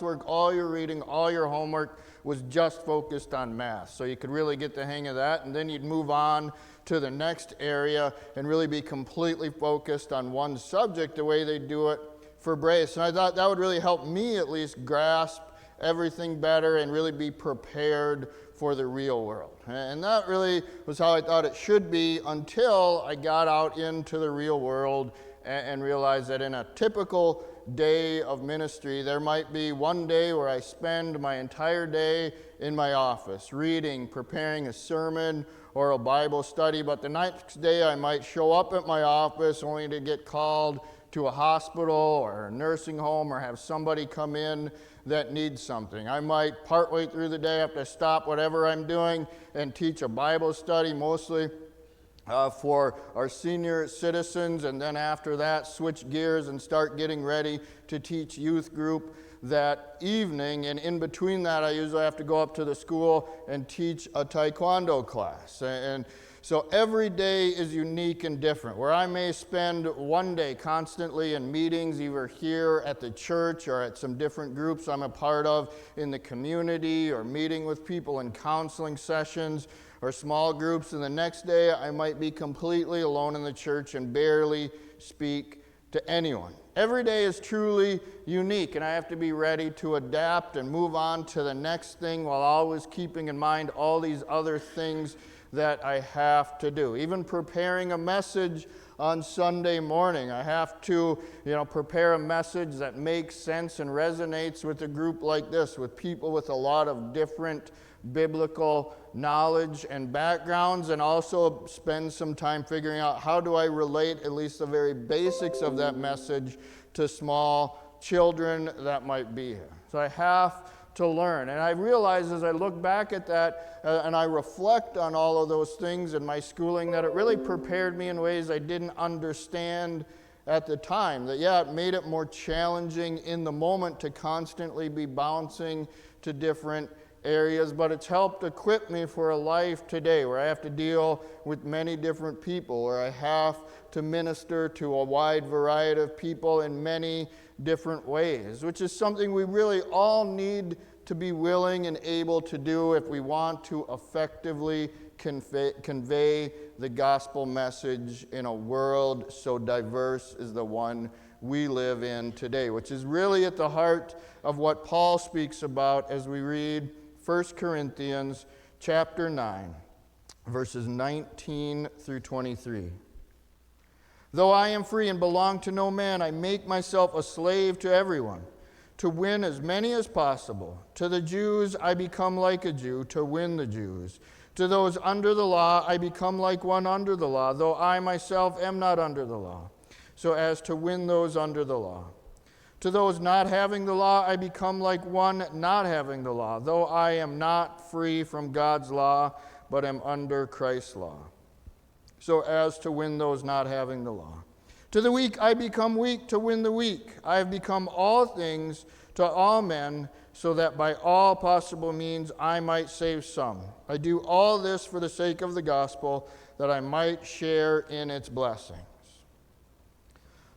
work, all your reading, all your homework was just focused on math. So you could really get the hang of that, and then you'd move on to the next area and really be completely focused on one subject the way they do it for Brace. And I thought that would really help me at least grasp everything better and really be prepared for the real world. And that really was how I thought it should be until I got out into the real world and realized that in a typical day of ministry, there might be one day where I spend my entire day in my office, reading, preparing a sermon or a Bible study, but the next day I might show up at my office only to get called to a hospital or a nursing home or have somebody come in that needs something. I might partway through the day have to stop whatever I'm doing and teach a Bible study, mostly for our senior citizens, and then after that switch gears and start getting ready to teach youth group that evening. And in between that, I usually have to go up to the school and teach a taekwondo class. And so every day is unique and different, where I may spend one day constantly in meetings, either here at the church or at some different groups I'm a part of in the community, or meeting with people in counseling sessions or small groups, and the next day I might be completely alone in the church and barely speak to anyone. Every day is truly unique, and I have to be ready to adapt and move on to the next thing while always keeping in mind all these other things that I have to do. Even preparing a message on Sunday morning, I have to, prepare a message that makes sense and resonates with a group like this, with people with a lot of different biblical knowledge and backgrounds, and also spend some time figuring out how do I relate at least the very basics of that message to small children that might be here. So I have to learn. And I realize as I look back at that and I reflect on all of those things in my schooling that it really prepared me in ways I didn't understand at the time. That, it made it more challenging in the moment to constantly be bouncing to different areas, but it's helped equip me for a life today where I have to deal with many different people, where I have to minister to a wide variety of people in many different ways, which is something we really all need to be willing and able to do if we want to effectively convey the gospel message in a world so diverse as the one we live in today, which is really at the heart of what Paul speaks about as we read 1 Corinthians chapter 9, verses 19 through 23. Though I am free and belong to no man, I make myself a slave to everyone, to win as many as possible. To the Jews I become like a Jew, to win the Jews. To those under the law I become like one under the law, though I myself am not under the law, so as to win those under the law. To those not having the law, I become like one not having the law, though I am not free from God's law, but am under Christ's law, so as to win those not having the law. To the weak, I become weak to win the weak. I have become all things to all men, so that by all possible means I might save some. I do all this for the sake of the gospel, that I might share in its blessings.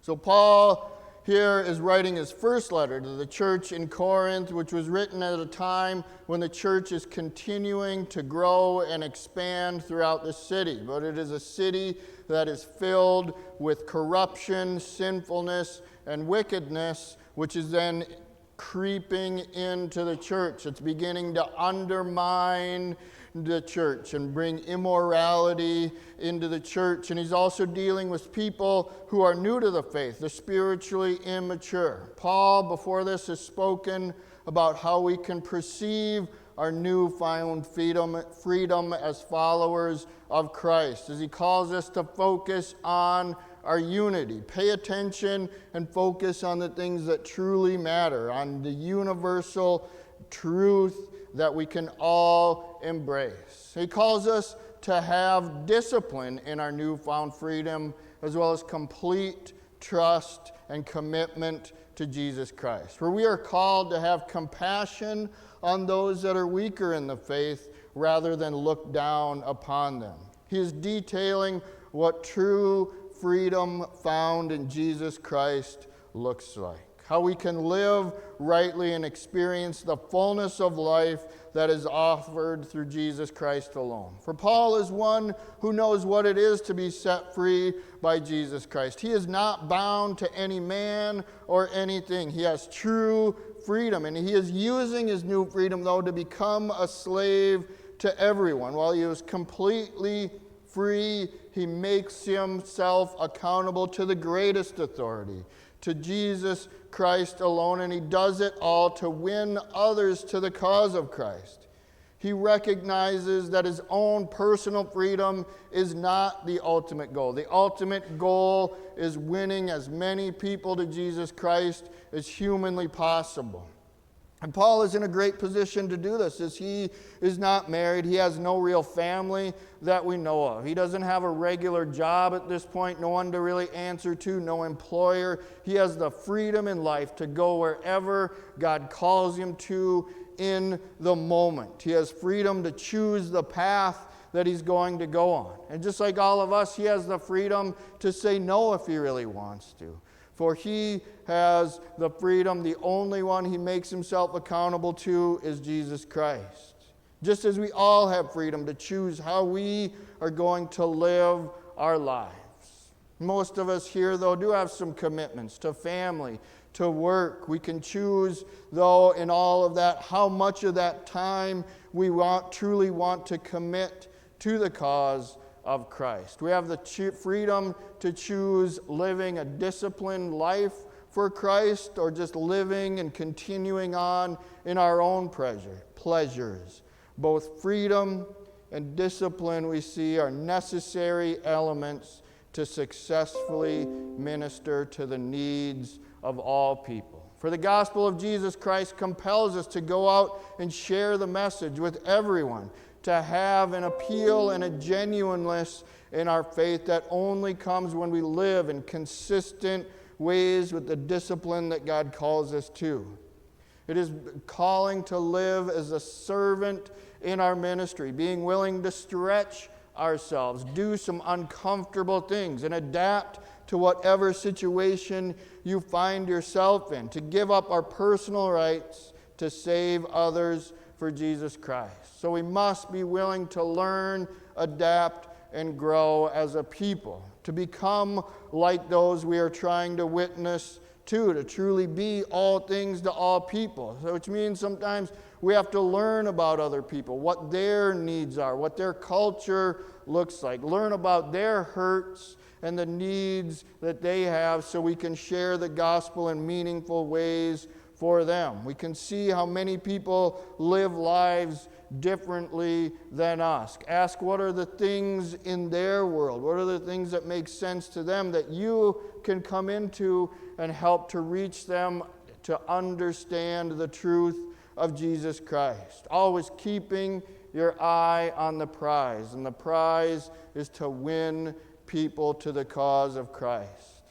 So Paul here is writing his first letter to the church in Corinth, which was written at a time when the church is continuing to grow and expand throughout the city. But it is a city that is filled with corruption, sinfulness, and wickedness, which is then creeping into the church. It's beginning to undermine the church and bring immorality into the church. And he's also dealing with people who are new to the faith, the spiritually immature. Paul, before this, has spoken about how we can perceive our newfound freedom as followers of Christ, as he calls us to focus on our unity. Pay attention and focus on the things that truly matter, on the universal truth that we can all embrace. He calls us to have discipline in our newfound freedom, as well as complete trust and commitment to Jesus Christ, where we are called to have compassion on those that are weaker in the faith rather than look down upon them. He is detailing what true freedom found in Jesus Christ looks like. how we can live rightly and experience the fullness of life that is offered through Jesus Christ alone. For Paul is one who knows what it is to be set free by Jesus Christ. He is not bound to any man or anything. He has true freedom, and he is using his new freedom, though, to become a slave to everyone. While he was completely free, he makes himself accountable to the greatest authority, to Jesus Christ alone, and he does it all to win others to the cause of Christ. He recognizes that his own personal freedom is not the ultimate goal. The ultimate goal is winning as many people to Jesus Christ as humanly possible. And Paul is in a great position to do this, as he is not married. He has no real family that we know of. He doesn't have a regular job at this point, no one to really answer to, no employer. He has the freedom in life to go wherever God calls him to in the moment. He has freedom to choose the path that he's going to go on. And just like all of us, he has the freedom to say no if he really wants to. For he has the freedom, the only one he makes himself accountable to is Jesus Christ. Just as we all have freedom to choose how we are going to live our lives. Most of us here, though, do have some commitments to family, to work. We can choose, though, in all of that, how much of that time we truly want to commit to the cause of Christ. We have the freedom to choose living a disciplined life for Christ, or just living and continuing on in our own pleasures. Both freedom and discipline, we see, are necessary elements to successfully minister to the needs of all people. For the gospel of Jesus Christ compels us to go out and share the message with everyone, to have an appeal and a genuineness in our faith that only comes when we live in consistent ways with the discipline that God calls us to. It is calling to live as a servant in our ministry, being willing to stretch ourselves, do some uncomfortable things, and adapt to whatever situation you find yourself in, to give up our personal rights to save others for Jesus Christ. So we must be willing to learn, adapt, and grow as a people, to become like those we are trying to witness to truly be all things to all people. So which means sometimes we have to learn about other people, what their needs are, what their culture looks like, learn about their hurts and the needs that they have, so we can share the gospel in meaningful ways for them. We can see how many people live lives differently than us. Ask, what are the things in their world? What are the things that make sense to them that you can come into and help to reach them to understand the truth of Jesus Christ? Always keeping your eye on the prize, and the prize is to win people to the cause of Christ.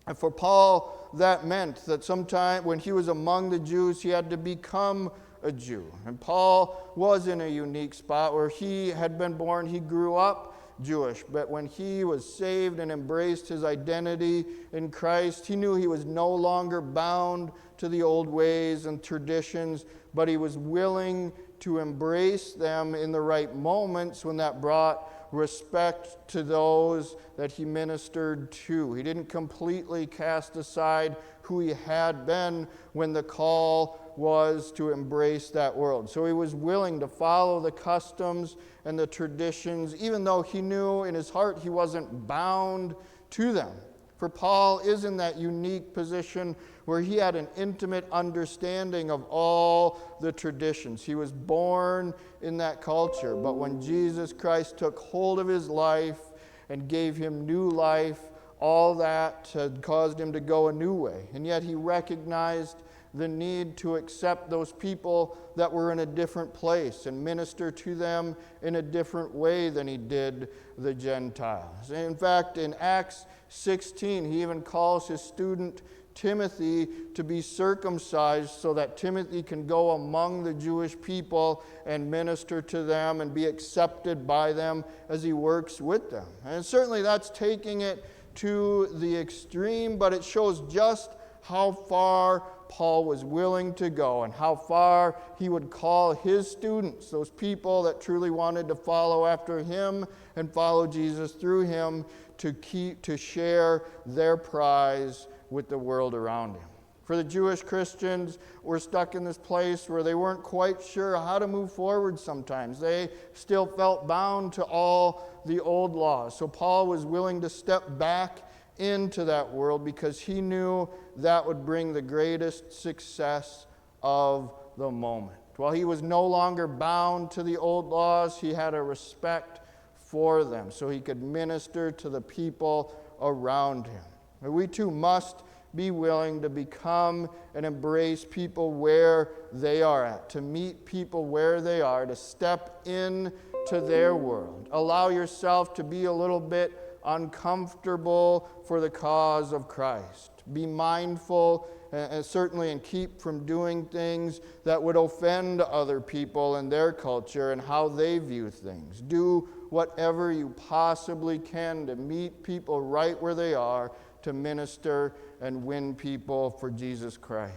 And for Paul, that meant that sometime when he was among the Jews, he had to become a Jew. And Paul was in a unique spot where he had been born. He grew up Jewish, but when he was saved and embraced his identity in Christ, he knew he was no longer bound to the old ways and traditions, but he was willing to embrace them in the right moments when that brought respect to those that he ministered to. He didn't completely cast aside who he had been when the call was to embrace that world. So he was willing to follow the customs and the traditions, even though he knew in his heart he wasn't bound to them. For Paul is in that unique position where he had an intimate understanding of all the traditions. He was born in that culture, but when Jesus Christ took hold of his life and gave him new life, all that had caused him to go a new way. And yet he recognized the need to accept those people that were in a different place and minister to them in a different way than he did the Gentiles. In fact, in Acts 16, he even calls his student Timothy to be circumcised so that Timothy can go among the Jewish people and minister to them and be accepted by them as he works with them. And certainly that's taking it to the extreme, but it shows just how far Paul was willing to go and how far he would call his students, those people that truly wanted to follow after him and follow Jesus through him, to share their prize with the world around him. For the Jewish Christians, were stuck in this place where they weren't quite sure how to move forward sometimes. They still felt bound to all the old laws. So Paul was willing to step back into that world because he knew that would bring the greatest success of the moment. While he was no longer bound to the old laws, he had a respect for them so he could minister to the people around him. And we too must be willing to become and embrace people where they are at, to meet people where they are, to step into their world. Allow yourself to be a little bit uncomfortable for the cause of Christ. Be mindful and certainly and keep from doing things that would offend other people and their culture and how they view things. Do whatever you possibly can to meet people right where they are, to minister and win people for Jesus Christ.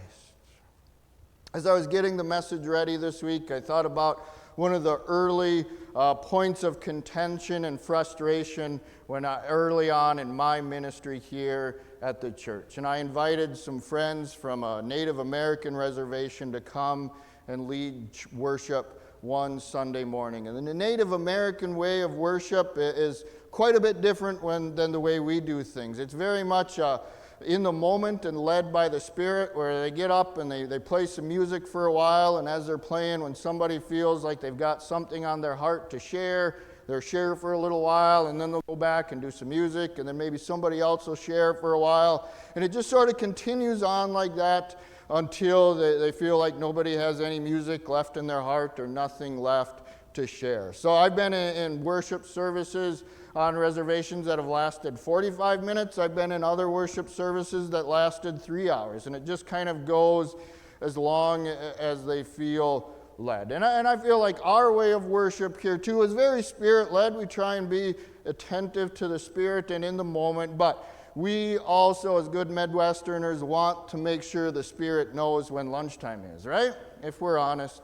As I was getting the message ready this week, I thought about one of the early points of contention and frustration early on in my ministry here at the church. And I invited some friends from a Native American reservation to come and lead worship one Sunday morning. And the Native American way of worship is quite a bit different than the way we do things. It's very much in the moment and led by the Spirit, where they get up and they play some music for a while, and as they're playing, when somebody feels like they've got something on their heart to share, they'll share for a little while, and then they'll go back and do some music, and then maybe somebody else will share for a while, and it just sort of continues on like that until they feel like nobody has any music left in their heart or nothing left to share. So I've been in worship services on reservations that have lasted 45 minutes. I've been in other worship services that lasted 3 hours, and it just kind of goes as long as they feel led. And I feel like our way of worship here too is very Spirit-led. We try and be attentive to the Spirit and in the moment, but we also, as good Midwesterners, want to make sure the Spirit knows when lunchtime is, right? If we're honest.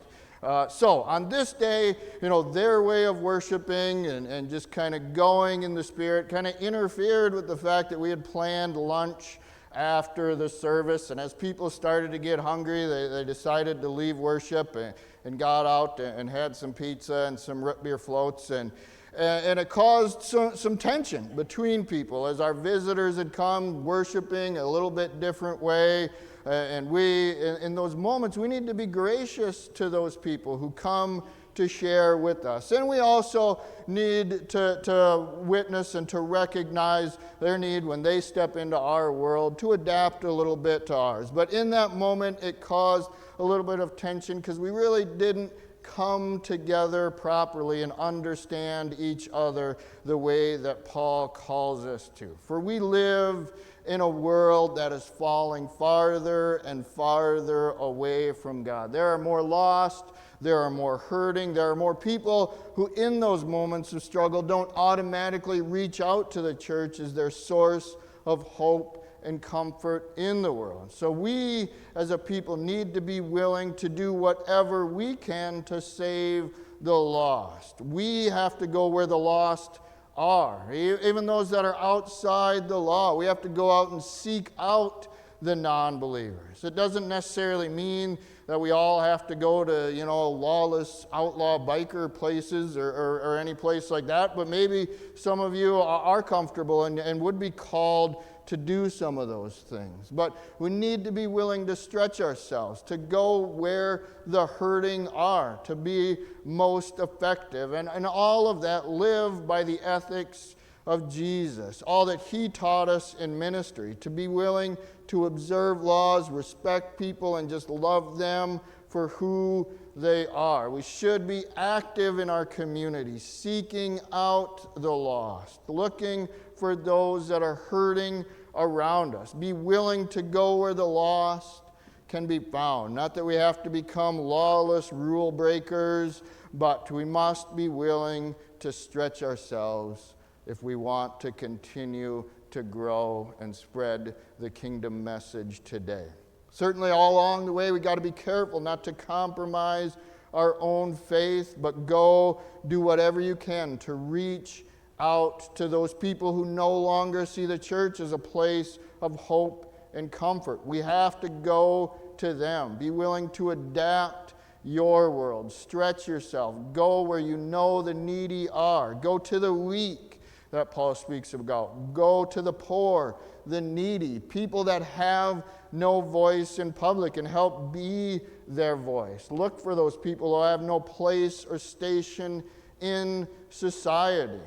So on this day, their way of worshiping and just kind of going in the Spirit kind of interfered with the fact that we had planned lunch after the service. And as people started to get hungry, they decided to leave worship and got out and had some pizza and some root beer floats. And it caused some tension between people as our visitors had come worshiping a little bit different way. And we, in those moments, we need to be gracious to those people who come to share with us. And we also need to witness and to recognize their need when they step into our world to adapt a little bit to ours. But in that moment, it caused a little bit of tension because we really didn't come together properly and understand each other the way that Paul calls us to. For we live in a world that is falling farther and farther away from God. There are more lost, there are more hurting, there are more people who in those moments of struggle don't automatically reach out to the church as their source of hope and comfort in the world. So we as a people need to be willing to do whatever we can to save the lost. We have to go where the lost are. Even those that are outside the law, we have to go out and seek out the non-believers. It doesn't necessarily mean that we all have to go to, lawless outlaw biker places or any place like that, but maybe some of you are comfortable and would be called to do some of those things. But we need to be willing to stretch ourselves, to go where the hurting are, to be most effective. And all of that live by the ethics of Jesus, all that he taught us in ministry, to be willing to observe laws, respect people, and just love them for who they are. We should be active in our community, seeking out the lost, looking for those that are hurting around us. Be willing to go where the lost can be found. Not that we have to become lawless rule breakers, but we must be willing to stretch ourselves if we want to continue to grow and spread the kingdom message today. Certainly all along the way, we got to be careful not to compromise our own faith, but go do whatever you can to reach out to those people who no longer see the church as a place of hope and comfort. We have to go to them. Be willing to adapt your world. Stretch yourself. Go where you know the needy are. Go to the weak that Paul speaks about. Go to the poor, the needy, people that have no voice in public, and help be their voice. Look for those people who have no place or station in society.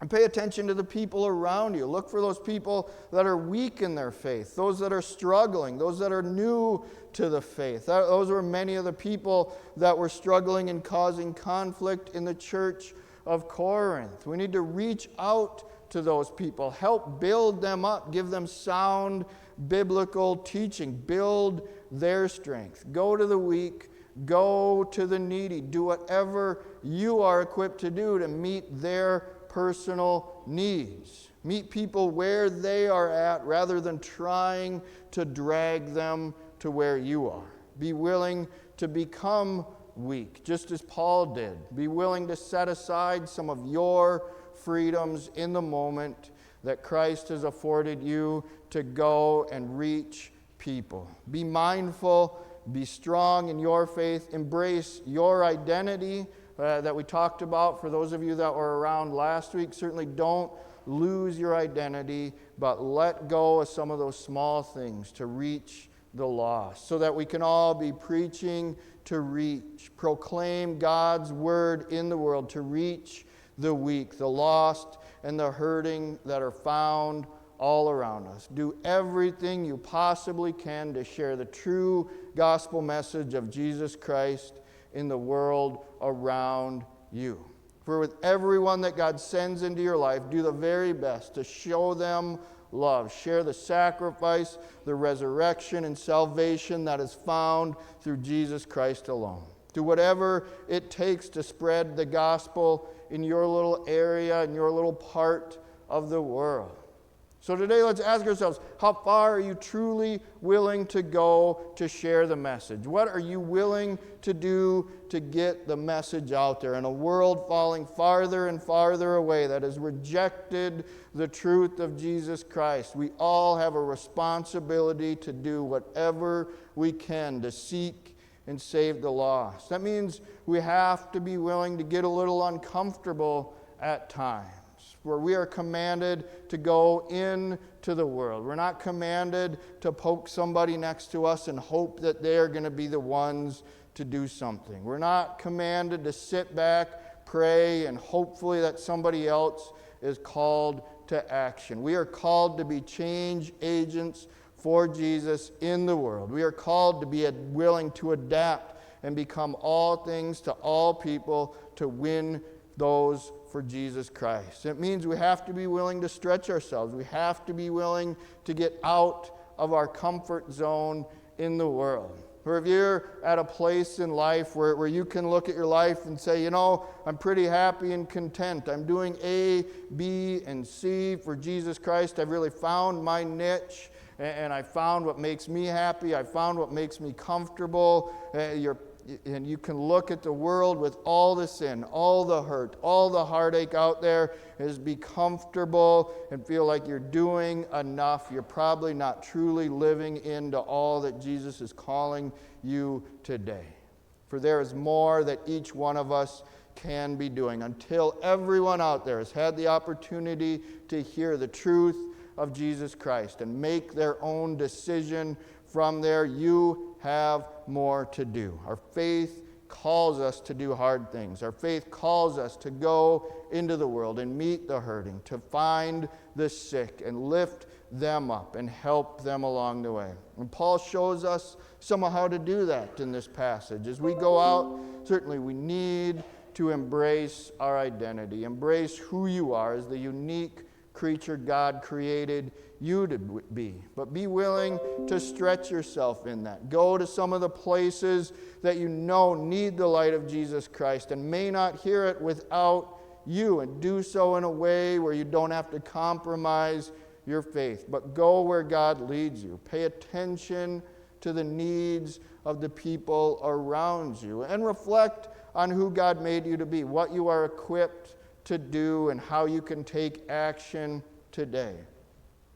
And pay attention to the people around you. Look for those people that are weak in their faith, those that are struggling, those that are new to the faith. Those were many of the people that were struggling and causing conflict in the church of Corinth. We need to reach out to those people, help build them up, give them sound biblical teaching, build their strength. Go to the weak, go to the needy. Do whatever you are equipped to do to meet their personal needs. Meet people where they are at rather than trying to drag them to where you are. Be willing to become weak, just as Paul did. Be willing to set aside some of your freedoms in the moment that Christ has afforded you to go and reach people. Be mindful, be strong in your faith, embrace your identity that we talked about. For those of you that were around last week, certainly don't lose your identity, but let go of some of those small things to reach the lost, so that we can all be preaching to reach, proclaim God's word in the world to reach the weak, the lost, and the hurting that are found all around us. Do everything you possibly can to share the true gospel message of Jesus Christ in the world around you. For with everyone that God sends into your life, do the very best to show them love. Share the sacrifice, the resurrection, and salvation that is found through Jesus Christ alone. Do whatever it takes to spread the gospel in your little area, in your little part of the world. So today, let's ask ourselves, how far are you truly willing to go to share the message? What are you willing to do to get the message out there in a world falling farther and farther away that has rejected the truth of Jesus Christ? We all have a responsibility to do whatever we can to seek and save the lost. That means we have to be willing to get a little uncomfortable at times, where we are commanded to go into the world. We're not commanded to poke somebody next to us and hope that they're going to be the ones to do something. We're not commanded to sit back, pray, and hopefully that somebody else is called to action. We are called to be change agents for Jesus in the world. We are called to be willing to adapt and become all things to all people to win those for Jesus Christ. It means we have to be willing to stretch ourselves. We have to be willing to get out of our comfort zone in the world. Or if you're at a place in life where you can look at your life and say, you know, I'm pretty happy and content. I'm doing A, B, and C for Jesus Christ. I've really found my niche, and I found what makes me happy. I found what makes me comfortable. And you can look at the world with all the sin, all the hurt, all the heartache out there, is be comfortable and feel like you're doing enough. You're probably not truly living into all that Jesus is calling you today. For there is more that each one of us can be doing. Until everyone out there has had the opportunity to hear the truth of Jesus Christ and make their own decision from there, you have more to do. Our faith calls us to do hard things. Our faith calls us to go into the world and meet the hurting, to find the sick and lift them up and help them along the way. And Paul shows us some of how to do that in this passage. As we go out, certainly we need to embrace our identity, embrace who you are as the unique creature God created you to be. But be willing to stretch yourself in that. Go to some of the places that you know need the light of Jesus Christ and may not hear it without you, and do so in a way where you don't have to compromise your faith, but go where God leads you. Pay attention to the needs of the people around you and reflect on who God made you to be, what you are equipped to do, and how you can take action today.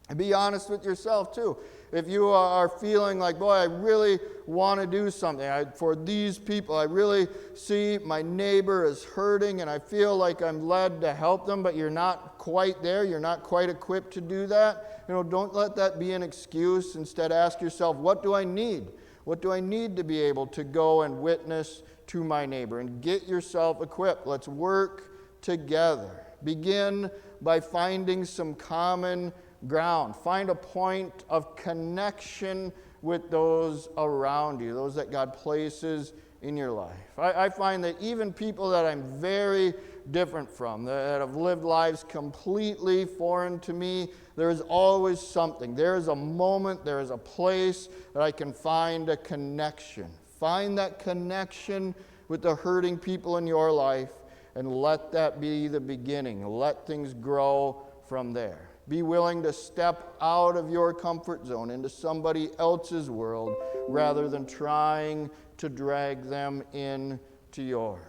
And be honest with yourself too. If you are feeling like, boy, I really want to do something for these people, I really see my neighbor is hurting and I feel like I'm led to help them, but you're not quite there, you're not quite equipped to do that, don't let that be an excuse. Instead, ask yourself, what do I need? What do I need to be able to go and witness to my neighbor? And get yourself equipped. Let's work together. Begin by finding some common ground. Find a point of connection with those around you, those that God places in your life. I find that even people that I'm very different from, that have lived lives completely foreign to me, there is always something. There is a moment, there is a place that I can find a connection. Find that connection with the hurting people in your life and let that be the beginning. Let things grow from there. Be willing to step out of your comfort zone into somebody else's world rather than trying to drag them into yours.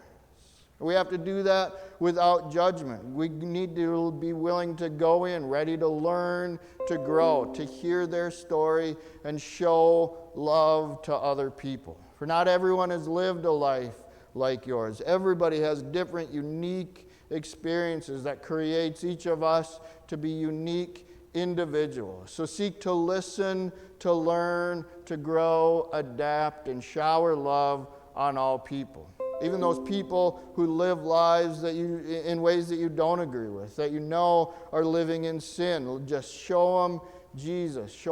We have to do that without judgment. We need to be willing to go in, ready to learn, to grow, to hear their story, and show love to other people. For not everyone has lived a life like yours. Everybody has different, unique experiences that creates each of us to be unique individuals. So seek to listen, to learn, to grow, adapt, and shower love on all people. Even those people who live lives that in ways that you don't agree with, that you know are living in sin. Just show them Jesus. Show